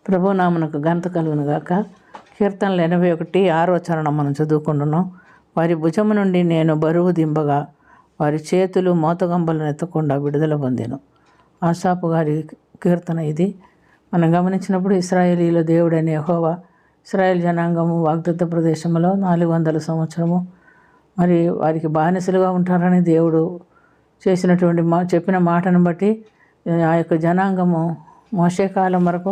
ప్రభునామనకు ఘనత కలుగును గాక. కీర్తనలు 81 చరణం మనం చదువుకుంటున్నాం. వారి భుజము నుండి నేను బరువు దింపగా వారి చేతులు మోతగంబలను ఎత్తకుండా విడుదల పొందెను. ఆసాపు గారి కీర్తన ఇది. మనం గమనించినప్పుడు ఇశ్రాయేలీల దేవుడైన యెహోవా ఇశ్రాయేల్ జనాంగము వాగ్దత్త ప్రదేశంలో 400 సంవత్సరము మరి వారికి బానిసలుగా ఉంటారని దేవుడు చేసినటువంటి చెప్పిన మాటను బట్టి ఆ యొక్క జనాంగము మోషే కాలం వరకు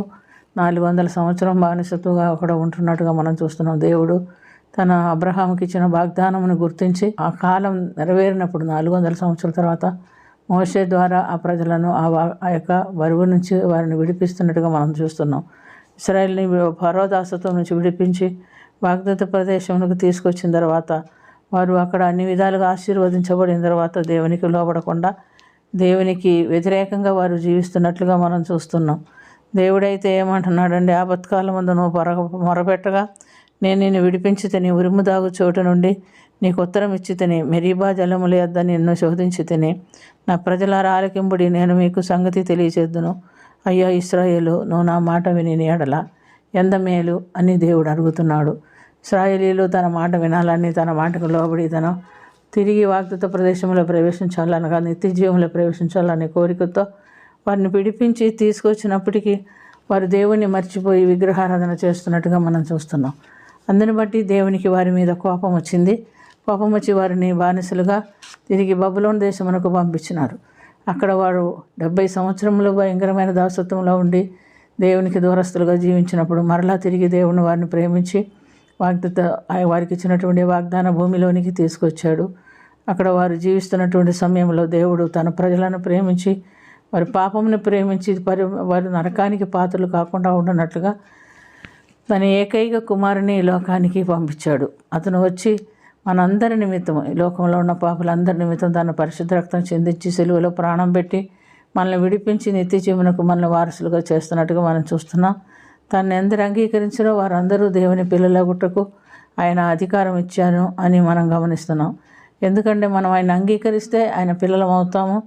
400 సంవత్సరం బానిసత్వంగా అక్కడ ఉంటున్నట్టుగా మనం చూస్తున్నాం. దేవుడు తన అబ్రహాముకి ఇచ్చిన వాగ్దానమును గుర్తించి ఆ కాలం నెరవేరినప్పుడు 400 సంవత్సరాల తర్వాత మోషే ద్వారా ఆ ప్రజలను ఆ యొక్క బరువు నుంచి వారిని విడిపిస్తున్నట్టుగా మనం చూస్తున్నాం. ఇశ్రాయేల్ని ఫరో దాసత్వం నుంచి విడిపించి వాగ్దత్త ప్రదేశంలోకి తీసుకొచ్చిన తర్వాత వారు అక్కడ అన్ని విధాలుగా ఆశీర్వదించబడిన తర్వాత దేవునికి లోబడకుండా దేవునికి వ్యతిరేకంగా వారు జీవిస్తున్నట్లుగా మనం చూస్తున్నాం. దేవుడైతే ఏమంటున్నాడండి, ఆపత్కాలం ముందు నువ్వు మొరపెట్టగా నేను నిన్ను విడిపించి తిని ఉరుము దాగు చోటు నుండి నీకు ఉత్తరం ఇచ్చి తిని మెరీబా జలముల యొద్ద నిన్ను శోధించి తిని నా ప్రజలారా ఆలకింపుడి, నేను మీకు సంగతి తెలియచేద్దును. అయ్యా ఇశ్రాయేలు, నువ్వు నా మాట విని ఎడల ఎంత మేలు అని దేవుడు అడుగుతున్నాడు. ఇశ్రాయేలీలు తన మాట వినాలని, తన మాటకు లోబడి తన తిరిగి వాగ్దత్త ప్రదేశంలో ప్రవేశించాలనగా నిత్య జీవంలో ప్రవేశించాలనే కోరికతో వారిని పిడిపించి తీసుకొచ్చినప్పటికీ వారు దేవుణ్ణి మర్చిపోయి విగ్రహారాధన చేస్తున్నట్టుగా మనం చూస్తున్నాం. అందుని బట్టి దేవునికి వారి మీద కోపం వచ్చింది. కోపం వచ్చి వారిని బానిసలుగా తిరిగి బబులోను దేశమునకు పంపించినారు. అక్కడ వారు 70 సంవత్సరములు భయంకరమైన దాసత్వంలో ఉండి దేవునికి దూరస్తులుగా జీవించినప్పుడు మరలా తిరిగి దేవుని వారిని ప్రేమించి వారికి ఇచ్చినటువంటి వాగ్దాన భూమిలోనికి తీసుకొచ్చాడు. అక్కడ వారు జీవిస్తున్నటువంటి సమయంలో దేవుడు తన ప్రజలను ప్రేమించి వారి పాపమును ప్రేమించి వారు నరకానికి పాత్రలు కాకుండా ఉండనట్లుగా తన ఏకైక కుమారుని ఈ లోకానికి పంపించాడు. అతను వచ్చి మనందరి నిమిత్తం, ఈ లోకంలో ఉన్న పాపులందరి నిమిత్తం తన పరిశుద్ధ రక్తం చెందించి సిలువలో ప్రాణం పెట్టి మనల్ని విడిపించి నిత్య జీవనకు మనల్ని వారసులుగా చేస్తున్నట్టుగా మనం చూస్తున్నాం. తను ఎందరు అంగీకరించారో వారందరూ దేవుని పిల్లలగుటకు ఆయన అధికారం ఇచ్చాను అని మనం గమనిస్తున్నాం. ఎందుకంటే మనం ఆయన అంగీకరిస్తే ఆయన పిల్లలం అవుతాము.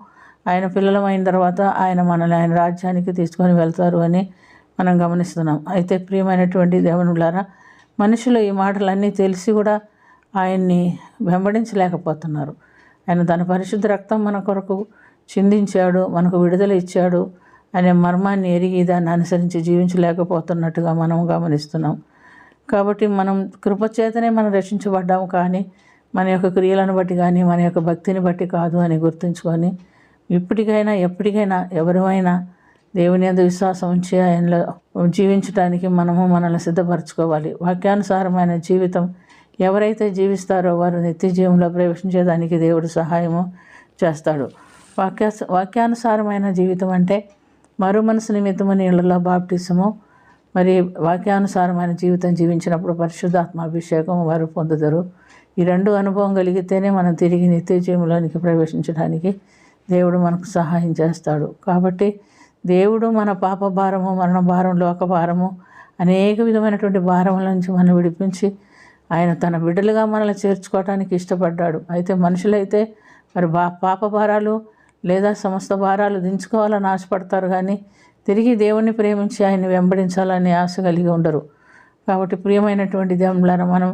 ఆయన పిల్లలమైన తర్వాత ఆయన మనల్ని ఆయన రాజ్యానికి తీసుకొని వెళ్తారు అని మనం గమనిస్తున్నాం. అయితే ప్రియమైనటువంటి దేవునులారా, మనుషులు ఈ మాటలన్నీ తెలిసి కూడా ఆయన్ని వెంబడించలేకపోతున్నారు. ఆయన తన పరిశుద్ధ రక్తం మన కొరకు చిందించాడు, మనకు విడుదల ఇచ్చాడు అనే మర్మాన్ని ఎరిగి దాన్ని అనుసరించి జీవించలేకపోతున్నట్టుగా మనం గమనిస్తున్నాం. కాబట్టి మనం కృపచేతనే మనం రక్షించబడ్డాము, కానీ మన యొక్క క్రియలను బట్టి కానీ మన యొక్క భక్తిని బట్టి కాదు అని గుర్తుంచుకొని ఇప్పటికైనా ఎప్పటికైనా ఎవరైనా దేవుని యందు విశ్వాసం ఉంచి ఆయనలో జీవించడానికి మనల్ని సిద్ధపరచుకోవాలి. వాక్యానుసారమైన జీవితం ఎవరైతే జీవిస్తారో వారు నిత్య జీవంలో ప్రవేశించేదానికి దేవుడు సహాయము చేస్తాడు. వాక్యానుసారమైన జీవితం అంటే మరో మనసు నిమిత్తము నీళ్ళలో బాప్టిసము, మరి వాక్యానుసారమైన జీవితం జీవించినప్పుడు పరిశుద్ధాత్మ అభిషేకం వారు పొందుతారు. ఈ రెండు అనుభవం కలిగితేనే మనం తిరిగి నిత్య జీవంలోనికి ప్రవేశించడానికి దేవుడు మనకు సహాయం చేస్తాడు. కాబట్టి దేవుడు మన పాప భారము, మరణ భారం, లోక భారము, అనేక విధమైనటువంటి భారముల నుంచి మనం విడిపించి ఆయన తన బిడ్డలుగా మనల్ని చేర్చుకోవటానికి ఇష్టపడ్డాడు. అయితే మనుషులైతే మరి పాప భారాలు లేదా సమస్త భారాలు దించుకోవాలని ఆశపడతారు, కానీ తిరిగి దేవుణ్ణి ప్రేమించి ఆయన్ని వెంబడించాలని ఆశ కలిగి ఉండరు. కాబట్టి ప్రియమైనటువంటి దేవులారా, మనం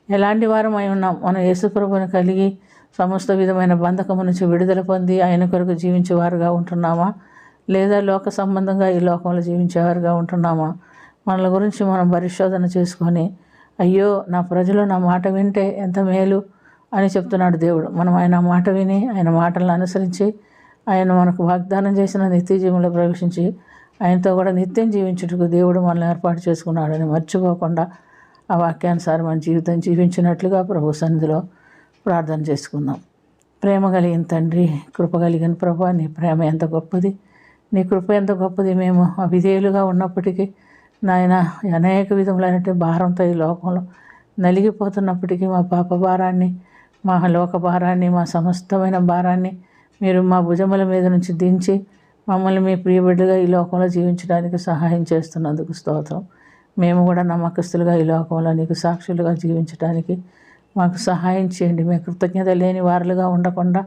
ఎలాంటి వారం అయి ఉన్నాం? మనం యేసు ప్రభువుని కలిగి సమస్త విధమైన బంధకము నుంచి విడుదల పొంది ఆయన కొరకు జీవించేవారుగా ఉంటున్నామా, లేదా లోక సంబంధంగా ఈ లోకంలో జీవించేవారుగా ఉంటున్నామా? మనల గురించి మనం పరిశోధన చేసుకొని, అయ్యో నా ప్రజలు నా మాట వింటే ఎంత మేలు అని చెప్తున్నాడు దేవుడు. మనం ఆయన మాట విని ఆయన మాటలను అనుసరించి ఆయన మనకు వాగ్దానం చేసిన నిత్య జీవంలో ప్రవేశించి ఆయనతో కూడా నిత్యం జీవించుటకు దేవుడు మనల్ని ఏర్పాటు చేసుకున్నాడని మర్చిపోకుండా ఆ వాక్యానుసారమైన జీవితం జీవించినట్లుగా ప్రభు సన్నిధిలో ప్రార్థన చేసుకుందాం. ప్రేమ కలిగిన తండ్రి, కృప కలిగిన ప్రభు, నీ ప్రేమ ఎంత గొప్పది, నీ కృప ఎంత గొప్పది. మేము అవిధేయులుగా ఉన్నప్పటికీ నాయన అనేక విధములైనటువంటి భారంతో ఈ లోకంలో నలిగిపోతున్నప్పటికీ మా పాప భారాన్ని, మా లోక భారాన్ని, మా సమస్తమైన భారాన్ని మీరు మా భుజముల మీద నుంచి దించి మమ్మల్ని మీ ప్రియబిడ్డగా ఈ లోకంలో జీవించడానికి సహాయం చేస్తున్నందుకు స్తోత్రం. మేము కూడా నమ్మకస్తులుగా ఈ లోకంలో నీకు సాక్షులుగా జీవించడానికి మాకు సహాయం చేయండి. మీ కృతజ్ఞత లేని వారులుగా ఉండకుండా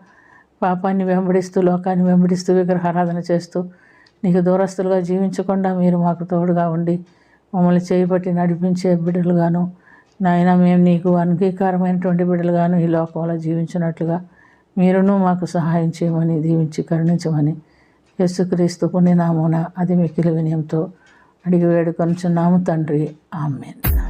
పాపాన్ని వెంబడిస్తూ, లోకాన్ని వెంబడిస్తూ, విగ్రహారాధన చేస్తూ నీకు దూరస్తులుగా జీవించకుండా మీరు మాకు తోడుగా ఉండి మమ్మల్ని చేయబట్టి నడిపించే బిడ్డలుగాను నాయన మేము నీకు అంగీకారమైనటువంటి బిడ్డలుగాను ఈ లోకంలో జీవించినట్లుగా మీరును మాకు సహాయం చేయమని దీవించి కరుణించమని యేసుక్రీస్తు పుణ్యనామమున అది మిక్కిలి వినయంతో అడిగి వేడుకొనుచున్నాము తండ్రి. ఆమేన్.